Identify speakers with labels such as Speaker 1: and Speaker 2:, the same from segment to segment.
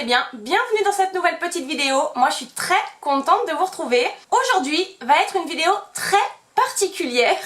Speaker 1: bien, bienvenue dans cette nouvelle petite vidéo. Moi je suis très contente de vous retrouver. Aujourd'hui va être une vidéo très particulière.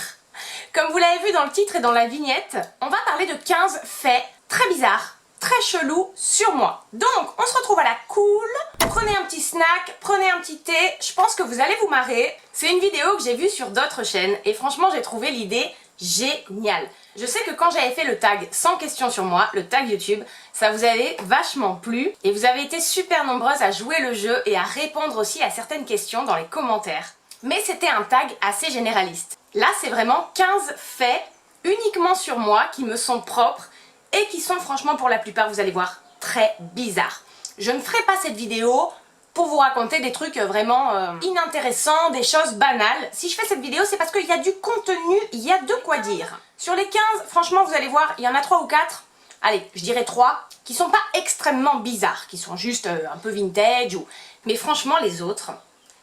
Speaker 1: Comme vous l'avez vu dans le titre et dans la vignette, on va parler de 15 faits très bizarres, très chelous sur moi. Donc on se retrouve à la cool, prenez un petit snack, prenez un petit thé, je pense que vous allez vous marrer. C'est une vidéo que j'ai vue sur d'autres chaînes et franchement j'ai trouvé l'idée géniale. Je sais que quand j'avais fait le tag 100 questions sur moi, le tag YouTube, ça vous avait vachement plu et vous avez été super nombreuses à jouer le jeu et à répondre aussi à certaines questions dans les commentaires. Mais c'était un tag assez généraliste. Là c'est vraiment 15 faits uniquement sur moi qui me sont propres et qui sont franchement pour la plupart, vous allez voir, très bizarres. Je ne ferai pas cette vidéo pour vous raconter des trucs vraiment inintéressants, des choses banales. Si je fais cette vidéo, c'est parce qu'il y a du contenu, il y a de quoi dire. Sur les 15, franchement, vous allez voir, il y en a 3 ou 4, allez, je dirais 3, qui sont pas extrêmement bizarres, qui sont juste un peu vintage, mais franchement, les autres,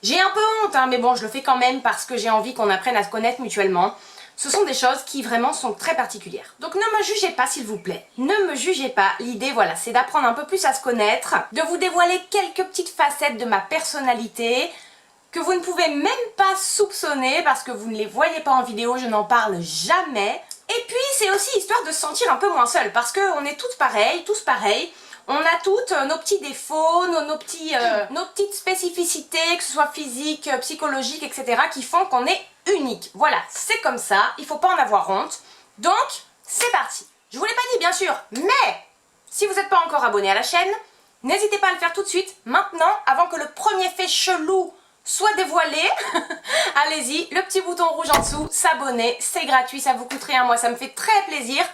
Speaker 1: j'ai un peu honte, hein, mais bon, je le fais quand même parce que j'ai envie qu'on apprenne à se connaître mutuellement. Ce sont des choses qui vraiment sont très particulières. Donc ne me jugez pas s'il vous plaît. Ne me jugez pas. L'idée voilà, c'est d'apprendre un peu plus à se connaître, de vous dévoiler quelques petites facettes de ma personnalité que vous ne pouvez même pas soupçonner parce que vous ne les voyez pas en vidéo, je n'en parle jamais. Et puis c'est aussi histoire de se sentir un peu moins seule parce qu'on est toutes pareilles, tous pareils. On a toutes nos petits défauts, nos petites spécificités, que ce soit physique, psychologique, etc. qui font qu'on est unique. Voilà, c'est comme ça, il faut pas en avoir honte. Donc, c'est parti. Je vous l'ai pas dit bien sûr, mais si vous n'êtes pas encore abonné à la chaîne, n'hésitez pas à le faire tout de suite, maintenant, avant que le premier fait chelou soit dévoilé. Allez-y, le petit bouton rouge en dessous, s'abonner, c'est gratuit, ça vous coûte rien, moi ça me fait très plaisir.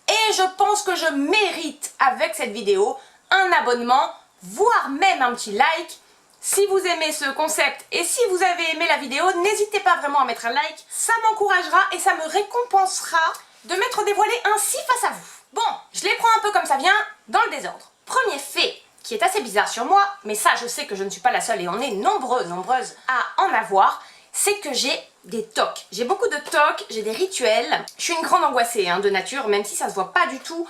Speaker 1: Et je pense que je mérite avec cette vidéo un abonnement, voire même un petit like. Si vous aimez ce concept et si vous avez aimé la vidéo, n'hésitez pas vraiment à mettre un like. Ça m'encouragera et ça me récompensera de m'être dévoilée ainsi face à vous. Bon, je les prends un peu comme ça vient, dans le désordre. Premier fait qui est assez bizarre sur moi, mais ça je sais que je ne suis pas la seule et on est nombreuses à en avoir, c'est que j'ai des tocs. J'ai beaucoup de tocs, j'ai des rituels. Je suis une grande angoissée de nature, même si ça se voit pas du tout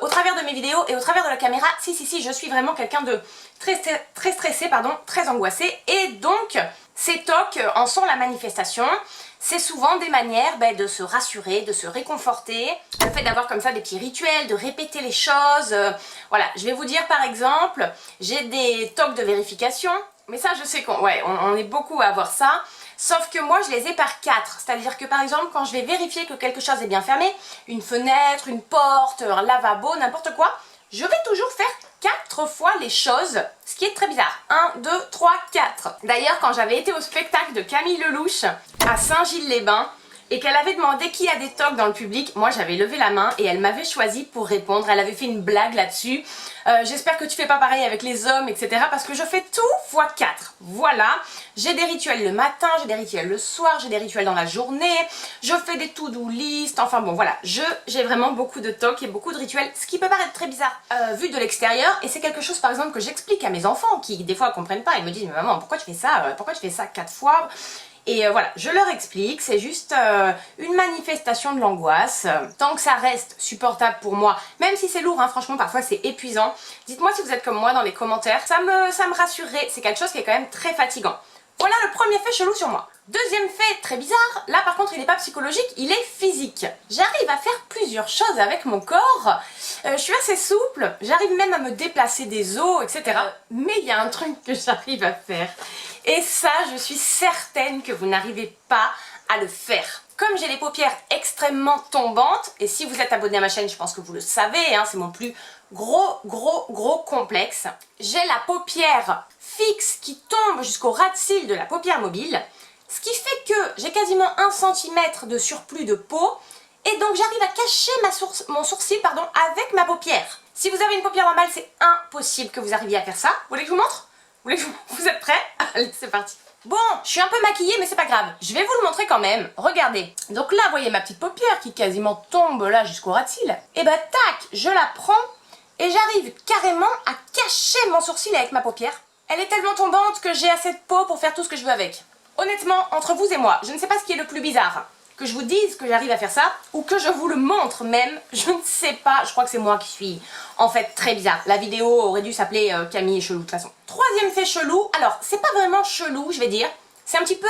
Speaker 1: au travers de mes vidéos et au travers de la caméra. Si, je suis vraiment quelqu'un de très stressé, pardon, très angoissé. Et donc, ces tocs en sont la manifestation. C'est souvent des manières de se rassurer, de se réconforter. Le fait d'avoir comme ça des petits rituels, de répéter les choses. Voilà, je vais vous dire par exemple, j'ai des tocs de vérification. Mais ça, je sais qu'on est beaucoup à avoir ça. Sauf que moi je les ai par 4, c'est-à-dire que par exemple quand je vais vérifier que quelque chose est bien fermé, une fenêtre, une porte, un lavabo, n'importe quoi, je vais toujours faire 4 fois les choses, ce qui est très bizarre. 1, 2, 3, 4. D'ailleurs quand j'avais été au spectacle de Camille Lelouch à Saint-Gilles-les-Bains, et qu'elle avait demandé qui a des tocs dans le public, moi j'avais levé la main et elle m'avait choisi pour répondre. Elle avait fait une blague là-dessus. J'espère que tu fais pas pareil avec les hommes, etc. Parce que je fais tout x 4. Voilà. J'ai des rituels le matin, j'ai des rituels le soir, j'ai des rituels dans la journée. Je fais des to-do list. Enfin bon, voilà. J'ai vraiment beaucoup de tocs et beaucoup de rituels. Ce qui peut paraître très bizarre vu de l'extérieur. Et c'est quelque chose par exemple que j'explique à mes enfants qui des fois comprennent pas. Ils me disent mais maman pourquoi tu fais ça? Pourquoi tu fais ça 4 fois? Et voilà, je leur explique, c'est juste une manifestation de l'angoisse. Tant que ça reste supportable pour moi, même si c'est lourd, franchement, parfois c'est épuisant. Dites-moi si vous êtes comme moi dans les commentaires, ça me rassurerait, c'est quelque chose qui est quand même très fatigant. Voilà le premier fait chelou sur moi. Deuxième fait très bizarre, là par contre il n'est pas psychologique, il est physique. J'arrive à faire plusieurs choses avec mon corps, je suis assez souple, j'arrive même à me déplacer des os, etc. Mais il y a un truc que j'arrive à faire. Et ça, je suis certaine que vous n'arrivez pas à le faire. Comme j'ai les paupières extrêmement tombantes, et si vous êtes abonné à ma chaîne, je pense que vous le savez, c'est mon plus gros complexe. J'ai la paupière fixe qui tombe jusqu'au ras de cils de la paupière mobile, ce qui fait que j'ai quasiment 1 cm de surplus de peau, et donc j'arrive à cacher mon sourcil avec ma paupière. Si vous avez une paupière normale, c'est impossible que vous arriviez à faire ça. Vous voulez que je vous montre? Vous êtes prêts? Allez, c'est parti. Bon, je suis un peu maquillée, mais c'est pas grave. Je vais vous le montrer quand même. Regardez. Donc là, vous voyez ma petite paupière qui quasiment tombe là jusqu'au ras de cils. Et bah tac, je la prends et j'arrive carrément à cacher mon sourcil avec ma paupière. Elle est tellement tombante que j'ai assez de peau pour faire tout ce que je veux avec. Honnêtement, entre vous et moi, je ne sais pas ce qui est le plus bizarre. que je vous dise que j'arrive à faire ça, ou que je vous le montre même, je ne sais pas, je crois que c'est moi qui suis en fait très bizarre. La vidéo aurait dû s'appeler Camille est chelou de toute façon. Troisième fait chelou, alors c'est pas vraiment chelou je vais dire, c'est un petit peu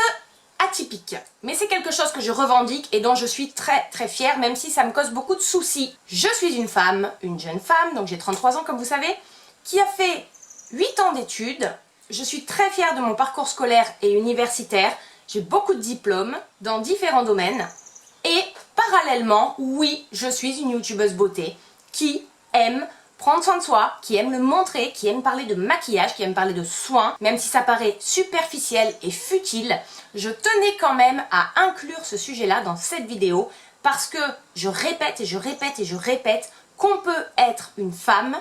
Speaker 1: atypique. Mais c'est quelque chose que je revendique et dont je suis très fière, même si ça me cause beaucoup de soucis. Je suis une femme, une jeune femme, donc j'ai 33 ans comme vous savez, qui a fait 8 ans d'études. Je suis très fière de mon parcours scolaire et universitaire. J'ai beaucoup de diplômes dans différents domaines. Et parallèlement, oui, je suis une youtubeuse beauté qui aime prendre soin de soi, qui aime le montrer, qui aime parler de maquillage, qui aime parler de soins. Même si ça paraît superficiel et futile, je tenais quand même à inclure ce sujet-là dans cette vidéo parce que je répète et je répète et je répète qu'on peut être une femme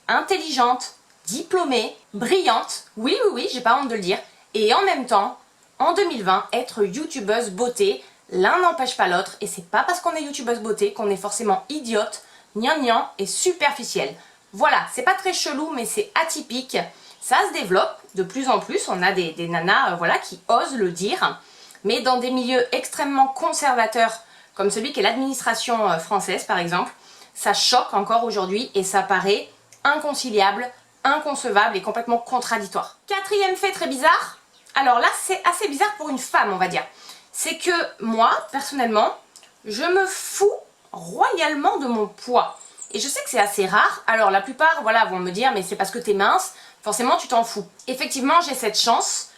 Speaker 1: intelligente, diplômée, brillante, oui, j'ai pas honte de le dire, et en même temps, en 2020, être youtubeuse beauté, l'un n'empêche pas l'autre, et c'est pas parce qu'on est youtubeuse beauté qu'on est forcément idiote, gnangnan et superficielle. Voilà, c'est pas très chelou, mais c'est atypique, ça se développe de plus en plus, on a des nanas voilà, qui osent le dire, mais dans des milieux extrêmement conservateurs, comme celui qu'est l'administration française par exemple, ça choque encore aujourd'hui et ça paraît inconciliable, inconcevable et complètement contradictoire. Quatrième fait très bizarre, alors là c'est assez bizarre pour une femme on va dire, c'est que moi personnellement je me fous royalement de mon poids. Et je sais que c'est assez rare, alors la plupart voilà, vont me dire mais c'est parce que t'es mince, forcément tu t'en fous. Effectivement j'ai cette chance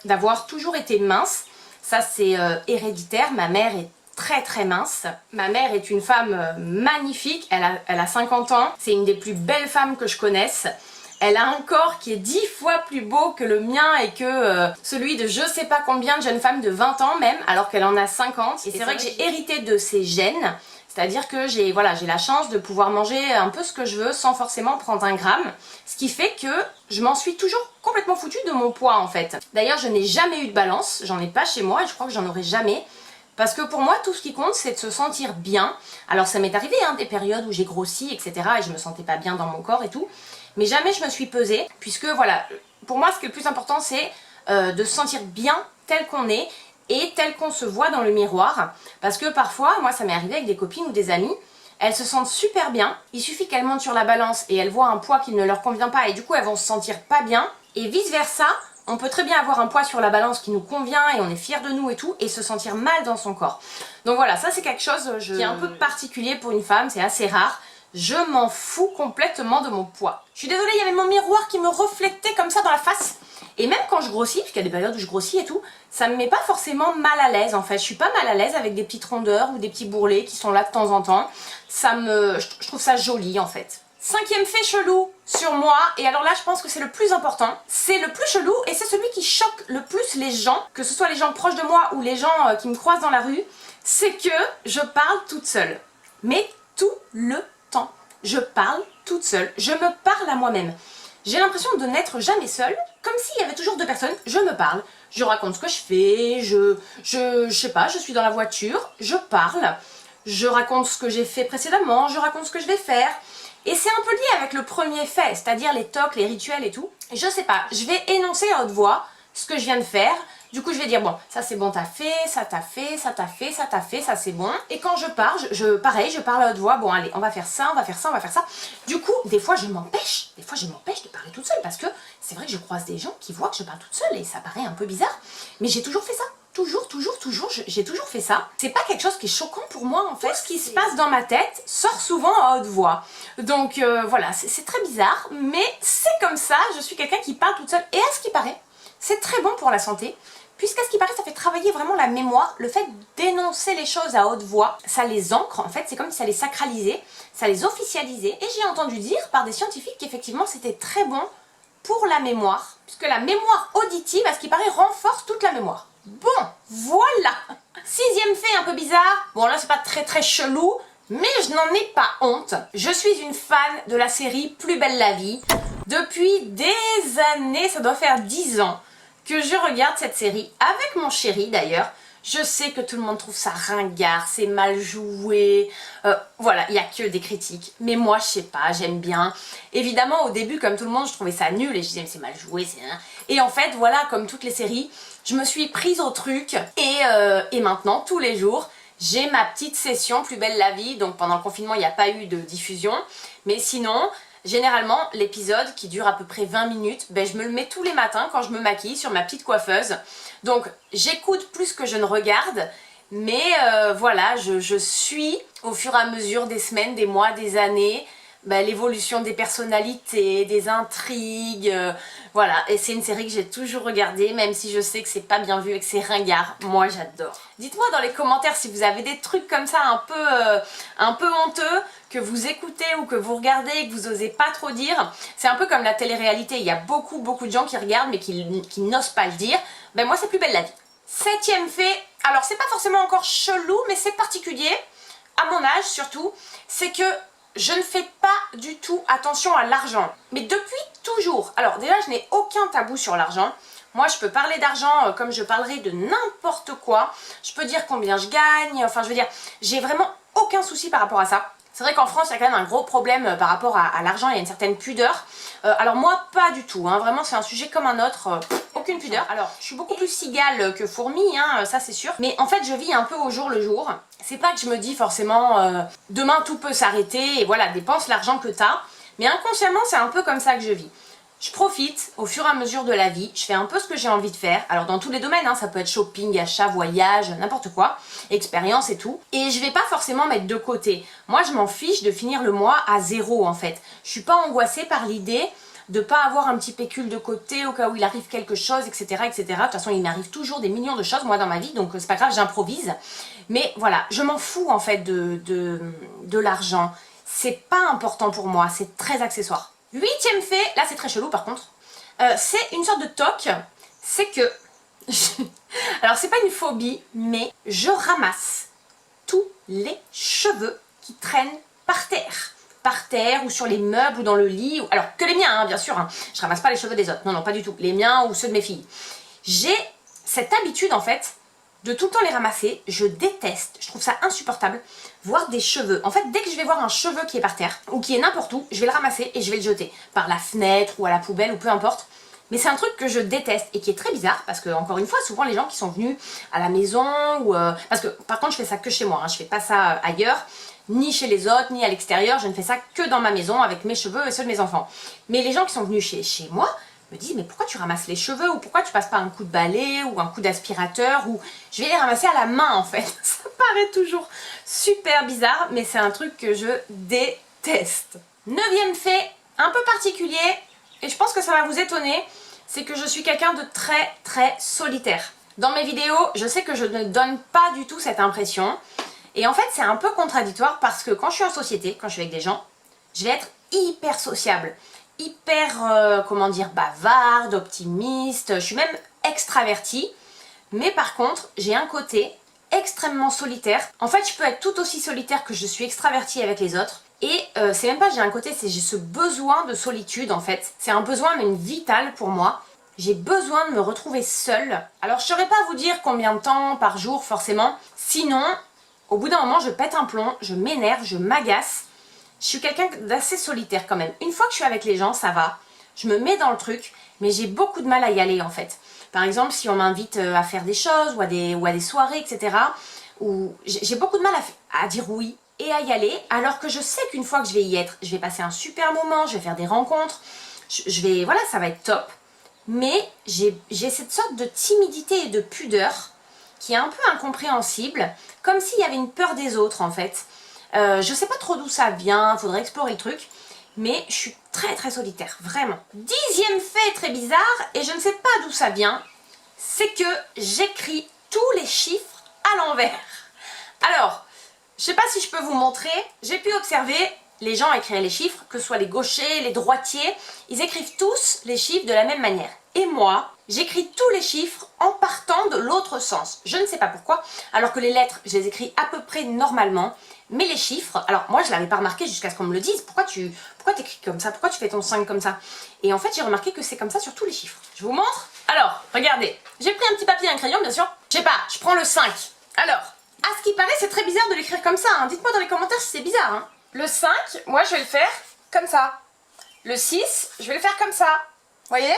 Speaker 1: d'avoir toujours été mince, ça c'est héréditaire, ma mère est très mince. Ma mère est une femme magnifique, elle a 50 ans, c'est une des plus belles femmes que je connaisse. Elle a un corps qui est 10 fois plus beau que le mien et que celui de je sais pas combien de jeunes femmes de 20 ans même, alors qu'elle en a 50. Et c'est vrai que j'ai hérité de ses gènes, c'est-à-dire que j'ai la chance de pouvoir manger un peu ce que je veux sans forcément prendre un gramme. Ce qui fait que je m'en suis toujours complètement foutue de mon poids en fait. D'ailleurs je n'ai jamais eu de balance, j'en ai pas chez moi et je crois que j'en aurai jamais. Parce que pour moi, tout ce qui compte, c'est de se sentir bien. Alors ça m'est arrivé, hein, des périodes où j'ai grossi, etc. et je me sentais pas bien dans mon corps et tout. Mais jamais je me suis pesée, puisque voilà, pour moi, ce qui est le plus important, c'est de se sentir bien tel qu'on est et tel qu'on se voit dans le miroir. Parce que parfois, moi, ça m'est arrivé avec des copines ou des amies, elles se sentent super bien, il suffit qu'elles montent sur la balance et elles voient un poids qui ne leur convient pas et du coup, elles vont se sentir pas bien. Et vice versa, on peut très bien avoir un poids sur la balance qui nous convient et on est fier de nous et tout et se sentir mal dans son corps. Donc voilà, ça c'est quelque chose qui est un peu particulier pour une femme, c'est assez rare. Je m'en fous complètement de mon poids. Je suis désolée, il y avait mon miroir qui me reflétait comme ça dans la face. Et même quand je grossis, puisqu'il y a des périodes où je grossis et tout, ça me met pas forcément mal à l'aise en fait. Je suis pas mal à l'aise avec des petites rondeurs ou des petits bourrelets qui sont là de temps en temps. Je trouve ça joli en fait. Cinquième fait chelou sur moi, et alors là je pense que c'est le plus important, c'est le plus chelou et c'est celui qui choque le plus les gens, que ce soit les gens proches de moi ou les gens qui me croisent dans la rue, c'est que je parle toute seule. Mais tout le temps. Je parle toute seule, je me parle à moi-même. J'ai l'impression de n'être jamais seule, comme s'il y avait toujours deux personnes, je me parle, je raconte ce que je fais, je sais pas, je suis dans la voiture, je parle, je raconte ce que j'ai fait précédemment, je raconte ce que je vais faire. Et c'est un peu lié avec le premier fait, c'est-à-dire les tocs, les rituels et tout. Et je sais pas, je vais énoncer à haute voix ce que je viens de faire. Du coup, je vais dire, bon, ça c'est bon, t'as fait, ça t'as fait, ça t'as fait, ça t'as fait, ça c'est bon. Et quand je pars, pareil, je parle à haute voix, bon allez, on va faire ça, on va faire ça, on va faire ça. Du coup, des fois je m'empêche de parler toute seule parce que c'est vrai que je croise des gens qui voient que je parle toute seule et ça paraît un peu bizarre. Mais j'ai toujours fait ça. Toujours, j'ai toujours fait ça. C'est pas quelque chose qui est choquant pour moi en fait. Tout ce qui se passe dans ma tête sort souvent à haute voix. Donc voilà, c'est très bizarre, mais c'est comme ça, je suis quelqu'un qui parle toute seule. Et à ce qui paraît, c'est très bon pour la santé, puisqu'à ce qui paraît, ça fait travailler vraiment la mémoire. Le fait d'énoncer les choses à haute voix, ça les ancre en fait, c'est comme si ça les sacralisait, ça les officialisait. Et j'ai entendu dire par des scientifiques qu'effectivement c'était très bon pour la mémoire, puisque la mémoire auditive, à ce qui paraît, renforce toute la mémoire. Bon, voilà. Sixième fait un peu bizarre, bon là c'est pas très chelou, mais je n'en ai pas honte. Je suis une fan de la série Plus belle la vie. Depuis des années, ça doit faire 10 ans que je regarde cette série, avec mon chéri d'ailleurs. Je sais que tout le monde trouve ça ringard, c'est mal joué, voilà, il n'y a que des critiques. Mais moi, je sais pas, j'aime bien. Évidemment, au début, comme tout le monde, je trouvais ça nul et je disais, mais c'est mal joué, c'est... Et en fait, voilà, comme toutes les séries, je me suis prise au truc et maintenant, tous les jours, j'ai ma petite session Plus belle la vie. Donc pendant le confinement, il n'y a pas eu de diffusion. Mais sinon... Généralement, l'épisode qui dure à peu près 20 minutes, ben, je me le mets tous les matins quand je me maquille sur ma petite coiffeuse. Donc j'écoute plus que je ne regarde, mais voilà, je suis au fur et à mesure des semaines, des mois, des années, ben, l'évolution des personnalités, des intrigues, voilà. Et c'est une série que j'ai toujours regardée, même si je sais que c'est pas bien vu et que c'est ringard. Moi j'adore. Dites-moi dans les commentaires si vous avez des trucs comme ça un peu honteux, que vous écoutez ou que vous regardez et que vous osez pas trop dire. C'est un peu comme la télé-réalité, il y a beaucoup de gens qui regardent mais qui n'osent pas le dire. Ben moi c'est Plus belle la vie. Septième fait, alors c'est pas forcément encore chelou mais c'est particulier, à mon âge surtout, c'est que je ne fais pas du tout attention à l'argent. Mais depuis toujours. Alors déjà je n'ai aucun tabou sur l'argent. Moi je peux parler d'argent comme je parlerai de n'importe quoi. Je peux dire combien je gagne, enfin je veux dire, j'ai vraiment aucun souci par rapport à ça. C'est vrai qu'en France, il y a quand même un gros problème par rapport à l'argent, il y a une certaine pudeur. Alors moi, pas du tout, hein. Vraiment c'est un sujet comme un autre, aucune pudeur. Alors, je suis beaucoup plus cigale que fourmi, hein, ça c'est sûr. Mais en fait, je vis un peu au jour le jour. C'est pas que je me dis forcément, demain tout peut s'arrêter, et voilà, dépense l'argent que t'as. Mais inconsciemment, c'est un peu comme ça que je vis. Je profite au fur et à mesure de la vie, je fais un peu ce que j'ai envie de faire, alors dans tous les domaines, hein, ça peut être shopping, achat, voyage, n'importe quoi, expérience et tout, et je vais pas forcément mettre de côté. Moi je m'en fiche de finir le mois à zéro en fait. Je suis pas angoissée par l'idée de pas avoir un petit pécule de côté au cas où il arrive quelque chose, etc. etc. De toute façon il m'arrive toujours des millions de choses moi dans ma vie, donc c'est pas grave, j'improvise. Mais voilà, je m'en fous en fait de l'argent. C'est pas important pour moi, c'est très accessoire. Huitième fait, là c'est très chelou par contre, c'est une sorte de toc, c'est que, alors c'est pas une phobie, mais je ramasse tous les cheveux qui traînent par terre ou sur les meubles ou dans le lit, alors que les miens hein, bien sûr, hein. Je ramasse pas les cheveux des autres, non pas du tout, les miens ou ceux de mes filles. J'ai cette habitude en fait de tout le temps les ramasser, je déteste, je trouve ça insupportable, voir des cheveux. En fait, dès que je vais voir un cheveu qui est par terre, ou qui est n'importe où, je vais le ramasser et je vais le jeter, par la fenêtre ou à la poubelle ou peu importe. Mais c'est un truc que je déteste et qui est très bizarre, parce que, encore une fois, souvent les gens qui sont venus à la maison, ou parce que, par contre, je fais ça que chez moi, hein, je fais pas ça ailleurs, ni chez les autres, ni à l'extérieur, je ne fais ça que dans ma maison, avec mes cheveux et ceux de mes enfants. Mais les gens qui sont venus chez moi, me disent mais pourquoi tu ramasses les cheveux ou pourquoi tu passes pas un coup de balai ou un coup d'aspirateur ou je vais les ramasser à la main en fait. Ça paraît toujours super bizarre mais c'est un truc que je déteste. Neuvième fait, un peu particulier et je pense que ça va vous étonner, c'est que je suis quelqu'un de très solitaire. Dans mes vidéos, je sais que je ne donne pas du tout cette impression et en fait c'est un peu contradictoire parce que quand je suis en société, quand je suis avec des gens, je vais être hyper sociable. Hyper, comment dire, bavarde, optimiste, je suis même extravertie, mais par contre, j'ai un côté extrêmement solitaire. En fait, je peux être tout aussi solitaire que je suis extravertie avec les autres, et c'est même pas j'ai un côté, c'est j'ai ce besoin de solitude en fait. C'est un besoin même vital pour moi. J'ai besoin de me retrouver seule. Alors je saurais pas vous dire combien de temps par jour forcément, sinon, au bout d'un moment, je pète un plomb, je m'énerve, je m'agace. Je suis quelqu'un d'assez solitaire quand même. Une fois que je suis avec les gens, ça va. Je me mets dans le truc, mais j'ai beaucoup de mal à y aller en fait. Par exemple, si on m'invite à faire des choses ou à des soirées, etc. J'ai beaucoup de mal à dire oui et à y aller, alors que je sais qu'une fois que je vais y être, je vais passer un super moment, je vais faire des rencontres, voilà, ça va être top. Mais j'ai cette sorte de timidité et de pudeur qui est un peu incompréhensible, comme s'il y avait une peur des autres en fait. Je sais pas trop d'où ça vient, faudrait explorer le truc, mais je suis très solitaire, vraiment. Dixième fait très bizarre, et je ne sais pas d'où ça vient, c'est que j'écris tous les chiffres à l'envers. Alors, je sais pas si je peux vous montrer, j'ai pu observer les gens écrire les chiffres, que ce soit les gauchers, les droitiers, ils écrivent tous les chiffres de la même manière. Et moi, j'écris tous les chiffres en partant de l'autre sens. Je ne sais pas pourquoi, alors que les lettres, je les écris à peu près normalement. Mais les chiffres, alors moi je l'avais pas remarqué jusqu'à ce qu'on me le dise, pourquoi tu écris comme ça, pourquoi tu fais ton 5 comme ça? Et en fait j'ai remarqué que c'est comme ça sur tous les chiffres. Je vous montre. Alors, regardez, j'ai pris un petit papier et un crayon bien sûr, Je sais pas, je prends le 5. Alors, à ce qui paraît, c'est très bizarre de l'écrire comme ça, hein. Dites-moi dans les commentaires si c'est bizarre, hein. Le 5, moi je vais le faire comme ça. Le 6, je vais le faire comme ça. Vous voyez?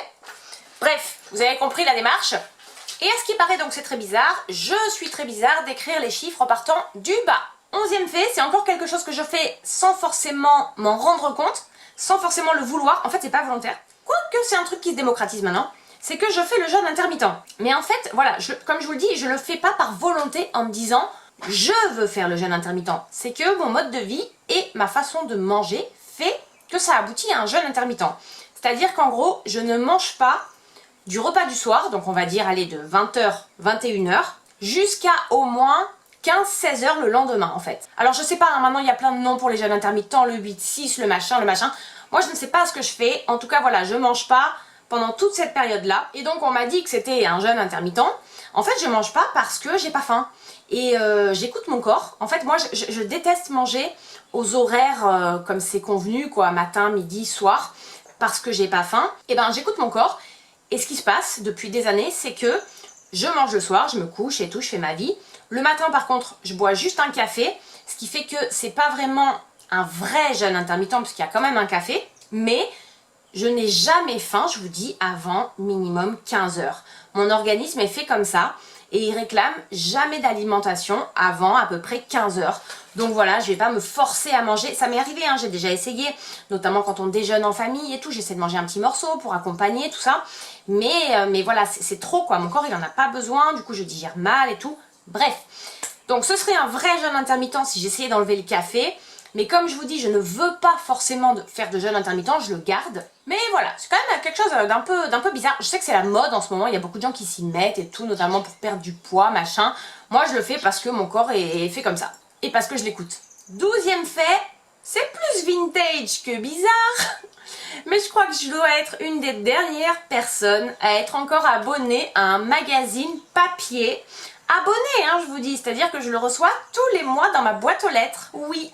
Speaker 1: Bref, vous avez compris la démarche. Et à ce qui paraît, donc c'est très bizarre, je suis très bizarre d'écrire les chiffres en partant du bas. 11e fait, c'est encore quelque chose que je fais sans forcément m'en rendre compte, sans forcément le vouloir. En fait, c'est pas volontaire. Quoique c'est un truc qui se démocratise maintenant. C'est que je fais le jeûne intermittent. Mais en fait, voilà, comme je vous le dis, je le fais pas par volonté en me disant je veux faire le jeûne intermittent. C'est que mon mode de vie et ma façon de manger fait que ça aboutit à un jeûne intermittent. C'est-à-dire qu'en gros, je ne mange pas du repas du soir, donc on va dire aller de 20h, 21h, jusqu'à au moins 15-16 heures le lendemain en fait. Alors je sais pas, hein, maintenant il y a plein de noms pour les jeûnes intermittents, le 8-6, le machin. Moi je ne sais pas ce que je fais, en tout cas voilà, je mange pas pendant toute cette période-là. Et donc on m'a dit que c'était un jeûne intermittent. En fait je mange pas parce que j'ai pas faim. Et j'écoute mon corps. En fait moi je déteste manger aux horaires comme c'est convenu, quoi, matin, midi, soir, parce que j'ai pas faim. Et ben j'écoute mon corps. Et ce qui se passe depuis des années, c'est que je mange le soir, je me couche et tout, je fais ma vie. Le matin par contre, je bois juste un café, ce qui fait que c'est pas vraiment un vrai jeûne intermittent parce qu'il y a quand même un café, mais je n'ai jamais faim, je vous dis, avant minimum 15 heures. Mon organisme est fait comme ça et il réclame jamais d'alimentation avant à peu près 15 heures. Donc voilà, je vais pas me forcer à manger. Ça m'est arrivé, hein, j'ai déjà essayé, notamment quand on déjeune en famille et tout, j'essaie de manger un petit morceau pour accompagner, tout ça. Mais voilà, c'est trop quoi, mon corps il en a pas besoin, du coup je digère mal et tout. Bref, donc ce serait un vrai jeûne intermittent si j'essayais d'enlever le café. Mais comme je vous dis, je ne veux pas forcément faire de jeûne intermittent, je le garde. Mais voilà, c'est quand même quelque chose d'un peu bizarre. Je sais que c'est la mode en ce moment, il y a beaucoup de gens qui s'y mettent et tout, notamment pour perdre du poids, machin. Moi je le fais parce que mon corps est fait comme ça. Et parce que je l'écoute. 12e fait, c'est plus vintage que bizarre. Mais je crois que je dois être une des dernières personnes à être encore abonnée à un magazine papier. Abonnée, hein, je vous dis, c'est-à-dire que je le reçois tous les mois dans ma boîte aux lettres. Oui,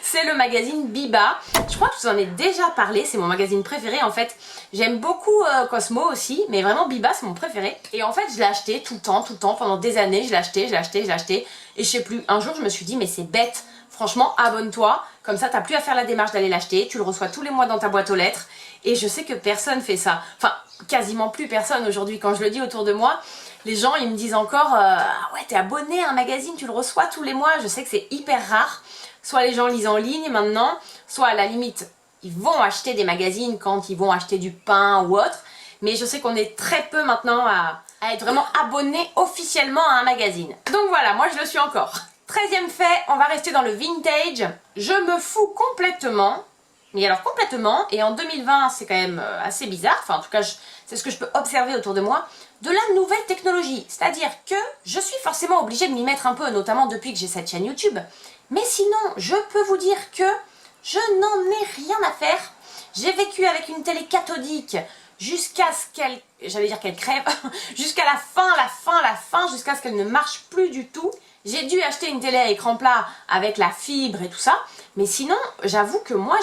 Speaker 1: c'est le magazine Biba. Je crois que je vous en ai déjà parlé, c'est mon magazine préféré en fait. J'aime beaucoup Cosmo aussi, mais vraiment Biba c'est mon préféré. Et en fait je l'ai acheté tout le temps, pendant des années, je l'ai acheté. Et je sais plus, un jour je me suis dit mais c'est bête, franchement abonne-toi, comme ça t'as plus à faire la démarche d'aller l'acheter, tu le reçois tous les mois dans ta boîte aux lettres. Et je sais que personne fait ça, enfin quasiment plus personne aujourd'hui, quand je le dis autour de moi. Les gens ils me disent encore ah ouais t'es abonné à un magazine, tu le reçois tous les mois. Je sais que c'est hyper rare. Soit les gens lisent en ligne maintenant, soit à la limite ils vont acheter des magazines quand ils vont acheter du pain ou autre. Mais je sais qu'on est très peu maintenant à être vraiment abonné officiellement à un magazine. Donc voilà, moi je le suis encore. 13e fait, on va rester dans le vintage. Je me fous complètement, mais alors complètement, et en 2020 c'est quand même assez bizarre, enfin en tout cas c'est ce que je peux observer autour de moi, de la nouvelle technologie. C'est-à-dire que je suis forcément obligée de m'y mettre un peu, notamment depuis que j'ai cette chaîne YouTube. Mais sinon, je peux vous dire que je n'en ai rien à faire. J'ai vécu avec une télé cathodique jusqu'à ce qu'elle, j'allais dire qu'elle crève, jusqu'à la fin, jusqu'à ce qu'elle ne marche plus du tout. J'ai dû acheter une télé à écran plat avec la fibre et tout ça. Mais sinon, j'avoue que moi,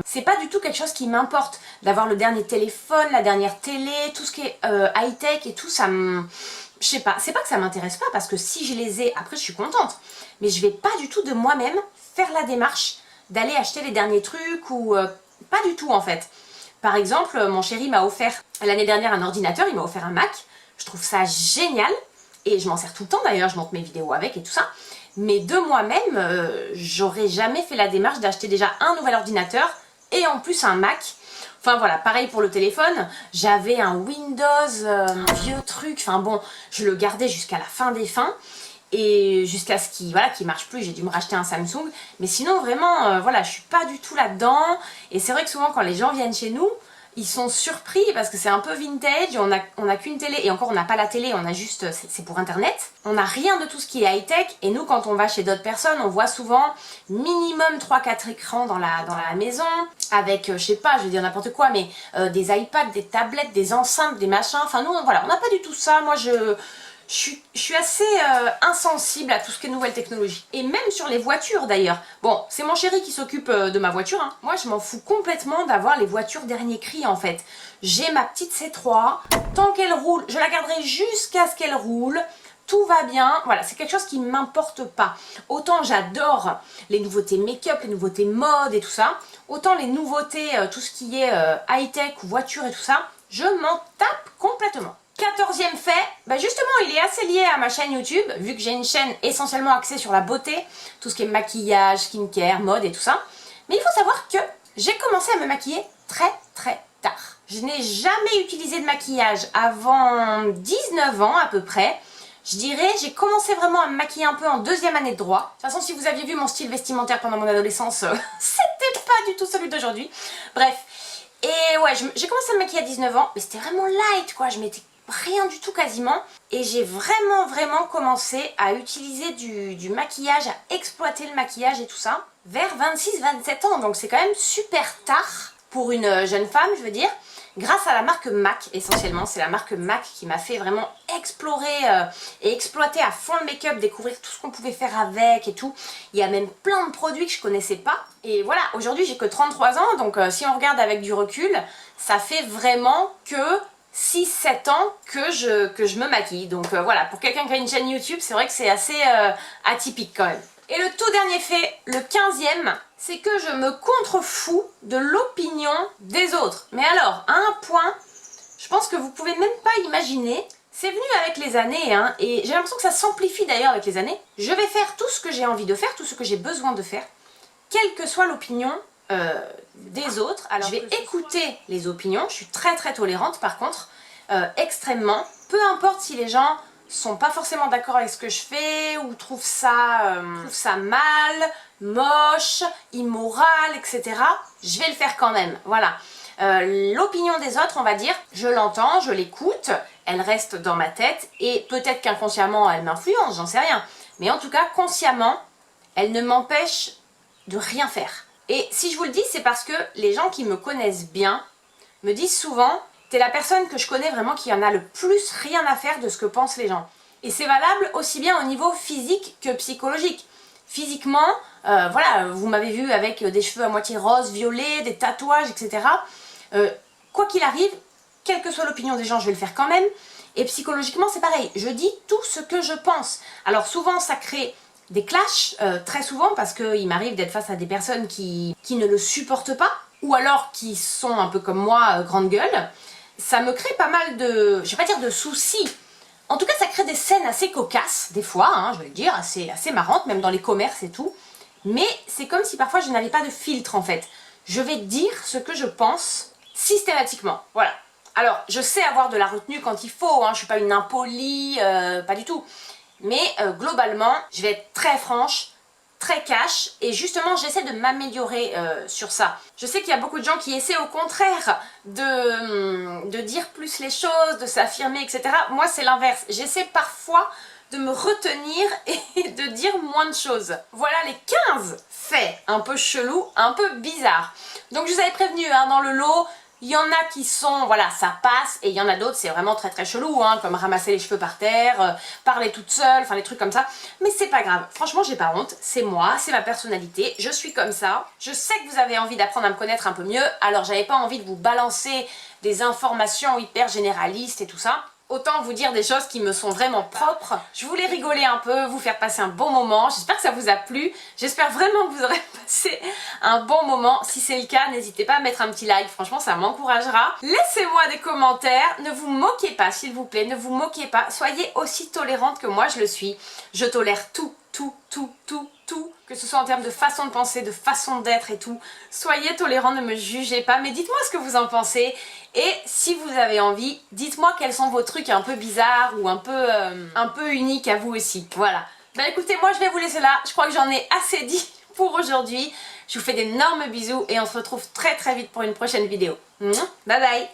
Speaker 1: c'est pas du tout quelque chose qui m'importe d'avoir le dernier téléphone, la dernière télé, tout ce qui est high-tech et tout, ça me... Je sais pas, c'est pas que ça m'intéresse pas, parce que si je les ai, après je suis contente. Mais je vais pas du tout de moi-même faire la démarche d'aller acheter les derniers trucs ou... pas du tout en fait. Par exemple, mon chéri m'a offert l'année dernière un ordinateur, il m'a offert un Mac. Je trouve ça génial. Et je m'en sers tout le temps d'ailleurs, je monte mes vidéos avec et tout ça. Mais de moi-même, j'aurais jamais fait la démarche d'acheter déjà un nouvel ordinateur et en plus un Mac. Enfin voilà, pareil pour le téléphone, j'avais un Windows, un vieux truc, enfin bon, je le gardais jusqu'à la fin des fins. Et jusqu'à ce qu'il marche plus, j'ai dû me racheter un Samsung. Mais sinon vraiment, voilà, je suis pas du tout là-dedans. Et c'est vrai que souvent quand les gens viennent chez nous, ils sont surpris parce que c'est un peu vintage, on a qu'une télé, et encore on n'a pas la télé, on a juste, c'est pour internet. On n'a rien de tout ce qui est high-tech, et nous quand on va chez d'autres personnes, on voit souvent minimum 3-4 écrans dans la maison, avec, je sais pas, je vais dire n'importe quoi, mais des iPads, des tablettes, des enceintes, des machins, enfin nous, voilà, on n'a pas du tout ça. Moi je suis assez insensible à tout ce qui est nouvelle technologie. Et même sur les voitures d'ailleurs. Bon, c'est mon chéri qui s'occupe de ma voiture. Hein. Moi, je m'en fous complètement d'avoir les voitures dernier cri en fait. J'ai ma petite C3. Tant qu'elle roule, je la garderai jusqu'à ce qu'elle roule. tout va bien, voilà, c'est quelque chose qui ne m'importe pas. Autant j'adore les nouveautés make-up, les nouveautés mode et tout ça, autant les nouveautés, tout ce qui est high-tech ou voiture et tout ça, je m'en tape complètement. 14e fait, bah justement il est assez lié à ma chaîne YouTube, vu que j'ai une chaîne essentiellement axée sur la beauté, tout ce qui est maquillage, skincare, mode et tout ça. Mais il faut savoir que j'ai commencé à me maquiller très tard. Je n'ai jamais utilisé de maquillage avant 19 ans à peu près. Je dirais, j'ai commencé vraiment à me maquiller un peu en 2e année de droit. De toute façon, si vous aviez vu mon style vestimentaire pendant mon adolescence, c'était pas du tout celui d'aujourd'hui. Bref, et ouais, j'ai commencé à me maquiller à 19 ans, mais c'était vraiment light quoi, je mettais rien du tout quasiment. Et j'ai vraiment commencé à utiliser du maquillage, à exploiter le maquillage et tout ça, vers 26-27 ans. Donc c'est quand même super tard pour une jeune femme, je veux dire. Grâce à la marque MAC, essentiellement, c'est la marque MAC qui m'a fait vraiment explorer et exploiter à fond le make-up, découvrir tout ce qu'on pouvait faire avec et tout. Il y a même plein de produits que je connaissais pas. Et voilà, aujourd'hui j'ai que 33 ans, donc si on regarde avec du recul, ça fait vraiment que 6-7 ans que je me maquille. Donc voilà, pour quelqu'un qui a une chaîne YouTube, c'est vrai que c'est assez atypique quand même. Et le tout dernier fait, le 15e, c'est que je me contrefous de l'opinion des autres. Mais alors, à un point, je pense que vous pouvez même pas imaginer. C'est venu avec les années, hein, et j'ai l'impression que ça s'amplifie d'ailleurs avec les années. Je vais faire tout ce que j'ai envie de faire, tout ce que j'ai besoin de faire, quelle que soit l'opinion des autres. Alors je vais écouter les opinions, je suis très tolérante par contre, extrêmement. Peu importe si les gens sont pas forcément d'accord avec ce que je fais ou trouvent ça mal, moche, immoral, etc. Je vais le faire quand même, voilà. L'opinion des autres, on va dire, je l'entends, je l'écoute, elle reste dans ma tête et peut-être qu'inconsciemment elle m'influence, j'en sais rien. Mais en tout cas, consciemment, elle ne m'empêche de rien faire. Et si je vous le dis, c'est parce que les gens qui me connaissent bien me disent souvent: t'es la personne que je connais vraiment qui en a le plus rien à faire de ce que pensent les gens. Et c'est valable aussi bien au niveau physique que psychologique. Physiquement, voilà, vous m'avez vu avec des cheveux à moitié rose, violet, des tatouages, etc. Quoi qu'il arrive, quelle que soit l'opinion des gens, je vais le faire quand même. Et psychologiquement, c'est pareil. Je dis tout ce que je pense. Alors souvent, ça crée des clashs, très souvent, parce qu'il m'arrive d'être face à des personnes qui ne le supportent pas, ou alors qui sont un peu comme moi, grande gueule. Ça me crée pas mal de, je vais pas dire de soucis, en tout cas ça crée des scènes assez cocasses, des fois, hein, je vais le dire, assez marrantes, même dans les commerces et tout. Mais c'est comme si parfois je n'avais pas de filtre en fait. Je vais dire ce que je pense systématiquement, voilà. Alors, je sais avoir de la retenue quand il faut, hein, je suis pas une impolie, pas du tout. Mais globalement, je vais être très franche, très cash, et justement j'essaie de m'améliorer sur ça. Je sais qu'il y a beaucoup de gens qui essaient au contraire de dire plus les choses, de s'affirmer, etc. Moi c'est l'inverse, j'essaie parfois de me retenir et de dire moins de choses. Voilà les 15 faits un peu chelous, un peu bizarres. Donc je vous avais prévenu, hein, dans le lot, il y en a qui sont, voilà, ça passe, et il y en a d'autres, c'est vraiment très chelou, hein, comme ramasser les cheveux par terre, parler toute seule, enfin des trucs comme ça. Mais c'est pas grave, franchement j'ai pas honte, c'est moi, c'est ma personnalité, je suis comme ça. Je sais que vous avez envie d'apprendre à me connaître un peu mieux, alors j'avais pas envie de vous balancer des informations hyper généralistes et tout ça. Autant vous dire des choses qui me sont vraiment propres. Je voulais rigoler un peu, vous faire passer un bon moment. J'espère que ça vous a plu. J'espère vraiment que vous aurez passé un bon moment. Si c'est le cas, n'hésitez pas à mettre un petit like. Franchement, ça m'encouragera. Laissez-moi des commentaires. Ne vous moquez pas, s'il vous plaît. Ne vous moquez pas. Soyez aussi tolérante que moi, je le suis. Je tolère tout. Que ce soit en termes de façon de penser, de façon d'être et tout. Soyez tolérants, ne me jugez pas, mais dites-moi ce que vous en pensez. Et si vous avez envie, dites-moi quels sont vos trucs un peu bizarres ou un peu uniques à vous aussi. Voilà. Bah écoutez, moi je vais vous laisser là. Je crois que j'en ai assez dit pour aujourd'hui. Je vous fais d'énormes bisous et on se retrouve très vite pour une prochaine vidéo. Bye bye.